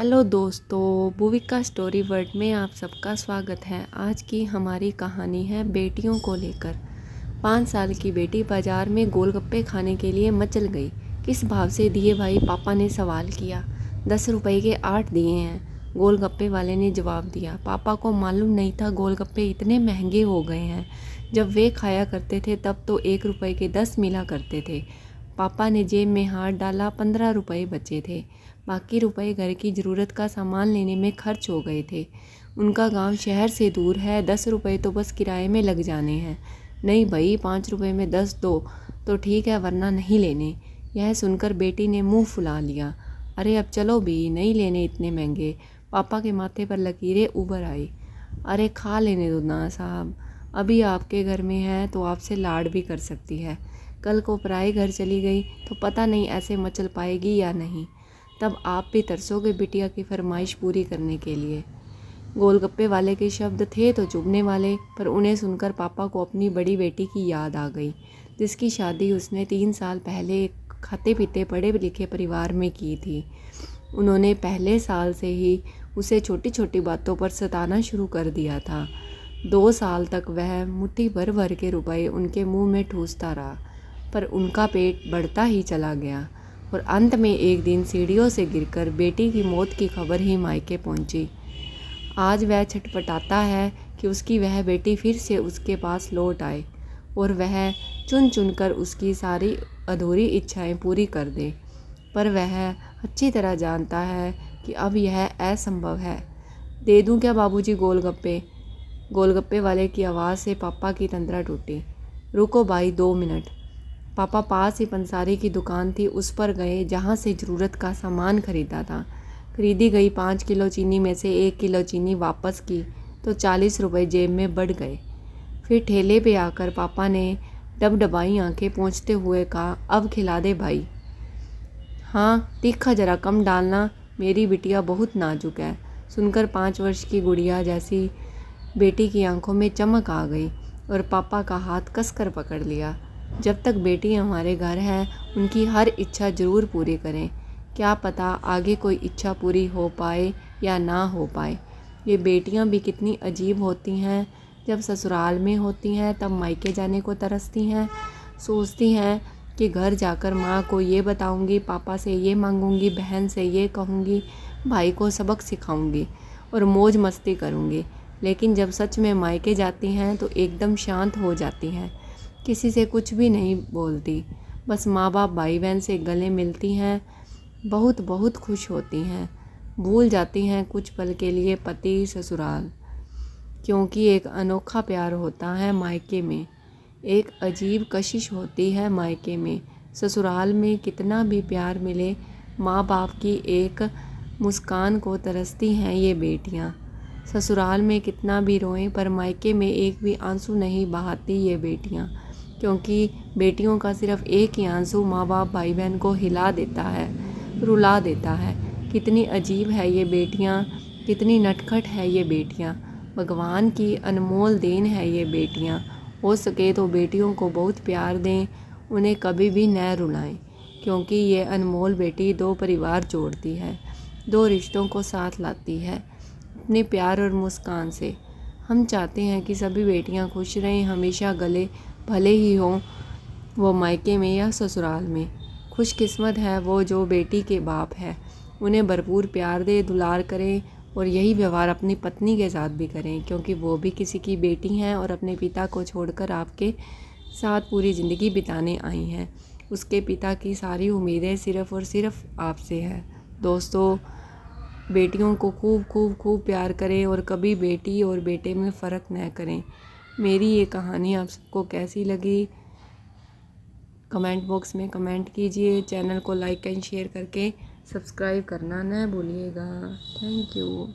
Hello दोस्तों, Bhuvika story world में आप सबका स्वागत है। आज की हमारी कहानी है बेटियों को लेकर। 5 साल की बेटी बाजार में गोलगप्पे खाने के लिए मचल गई। किस भाव से दिए भाई? पापा ने सवाल किया। 10 रुपए के 8 दिए हैं, गोलगप्पे वाले ने जवाब दिया। पापा को मालूम नहीं था गोलगप्पे इतने महंगे हो गए हैं। जब वे खाया करते थे तब तो 1 रुपए के 10 मिला करते थे। पापा ने जेब में हाथ डाला, 15 रुपए बचे थे। बाकी रुपए घर की ज़रूरत का सामान लेने में खर्च हो गए थे। उनका गांव शहर से दूर है, 10 रुपए तो बस किराए में लग जाने हैं। नहीं भाई, 5 रुपए में 10 दो तो ठीक है, वरना नहीं लेने। यह सुनकर बेटी ने मुंह फुला लिया। अरे अब चलो भी, नहीं लेने इतने महंगे। पापा के माथे पर लकीरें उभर आई। अरे खा लेने दो ना साहब, अभी आपके घर में है तो आपसे लाड भी कर सकती है। कल को पराए घर चली गई तो पता नहीं ऐसे मचल पाएगी या नहीं। तब आप भी तरसोगे बिटिया की फरमाइश पूरी करने के लिए। गोलगप्पे वाले के शब्द थे तो चुभने वाले, पर उन्हें सुनकर पापा को अपनी बड़ी बेटी की याद आ गई, जिसकी शादी उसने 3 साल पहले एक खाते पीते पढ़े लिखे परिवार में की थी। उन्होंने पहले साल से ही उसे छोटी छोटी बातों पर सताना शुरू कर दिया था। 2 साल तक वह मुट्ठी भर भर के रुपए उनके मुंह में ठूसता रहा, पर उनका पेट बढ़ता ही चला गया और अंत में एक दिन सीढ़ियों से गिरकर बेटी की मौत की खबर ही मायके पहुंची। आज वह छटपटाता है कि उसकी वह बेटी फिर से उसके पास लौट आए और वह चुन चुन कर उसकी सारी अधूरी इच्छाएं पूरी कर दे। पर वह अच्छी तरह जानता है कि अब यह असंभव है। दे दूं क्या बाबूजी गोलगप्पे? गोलगप्पे वाले की आवाज़ से पापा की तंद्रा टूटी। रुको भाई, 2 मिनट। पापा पास ही पंसारी की दुकान थी, उस पर गए जहाँ से ज़रूरत का सामान खरीदा था। खरीदी गई 5 किलो चीनी में से 1 किलो चीनी वापस की तो 40 रुपये जेब में बढ़ गए। फिर ठेले पे आकर पापा ने डबडबाई आंखें पोंछते हुए कहा, अब खिला दे भाई। हाँ, तीखा जरा कम डालना, मेरी बिटिया बहुत नाजुक है। सुनकर 5 वर्ष की गुड़िया जैसी बेटी की आंखों में चमक आ गई और पापा का हाथ कसकर पकड़ लिया। जब तक बेटी हमारे घर है, उनकी हर इच्छा ज़रूर पूरी करें। क्या पता आगे कोई इच्छा पूरी हो पाए या ना हो पाए। ये बेटियां भी कितनी अजीब होती हैं। जब ससुराल में होती हैं तब मायके जाने को तरसती हैं। सोचती हैं कि घर जाकर माँ को ये बताऊंगी, पापा से ये मांगूंगी, बहन से ये कहूँगी, भाई को सबक सिखाऊंगी और मौज मस्ती करूँगी। लेकिन जब सच में मायके जाती हैं तो एकदम शांत हो जाती हैं। किसी से कुछ भी नहीं बोलती, बस माँ बाप भाई बहन से गले मिलती हैं। बहुत बहुत खुश होती हैं। भूल जाती हैं कुछ पल के लिए पति ससुराल, क्योंकि एक अनोखा प्यार होता है मायके में। एक अजीब कशिश होती है मायके में। ससुराल में कितना भी प्यार मिले, माँ बाप की एक मुस्कान को तरसती हैं ये बेटियाँ। ससुराल में कितना भी रोएं, पर मायके में एक भी आंसू नहीं बहाती ये बेटियाँ, क्योंकि बेटियों का सिर्फ एक ही आंसू माँ बाप भाई बहन को हिला देता है, रुला देता है। कितनी अजीब है ये बेटियाँ, कितनी नटखट है ये बेटियाँ। भगवान की अनमोल देन है ये बेटियाँ। हो सके तो बेटियों को बहुत प्यार दें, उन्हें कभी भी न रुलाएं, क्योंकि ये अनमोल बेटी 2 परिवार जोड़ती है, 2 रिश्तों को साथ लाती है अपने प्यार और मुस्कान से। हम चाहते हैं कि सभी बेटियां खुश रहें, हमेशा गले भले ही हों, वो मायके में या ससुराल में। खुशकिस्मत है वो जो बेटी के बाप है, उन्हें भरपूर प्यार दे, दुलार करें और यही व्यवहार अपनी पत्नी के साथ भी करें, क्योंकि वो भी किसी की बेटी हैं और अपने पिता को छोड़कर आपके साथ पूरी ज़िंदगी बिताने आई हैं। उसके पिता की सारी उम्मीदें सिर्फ़ और सिर्फ आपसे है। दोस्तों, बेटियों को खूब खूब खूब प्यार करें और कभी बेटी और बेटे में फ़र्क न करें। मेरी ये कहानी आप सबको कैसी लगी, कमेंट बॉक्स में कमेंट कीजिए। चैनल को लाइक एंड शेयर करके सब्सक्राइब करना न भूलिएगा। Thank you.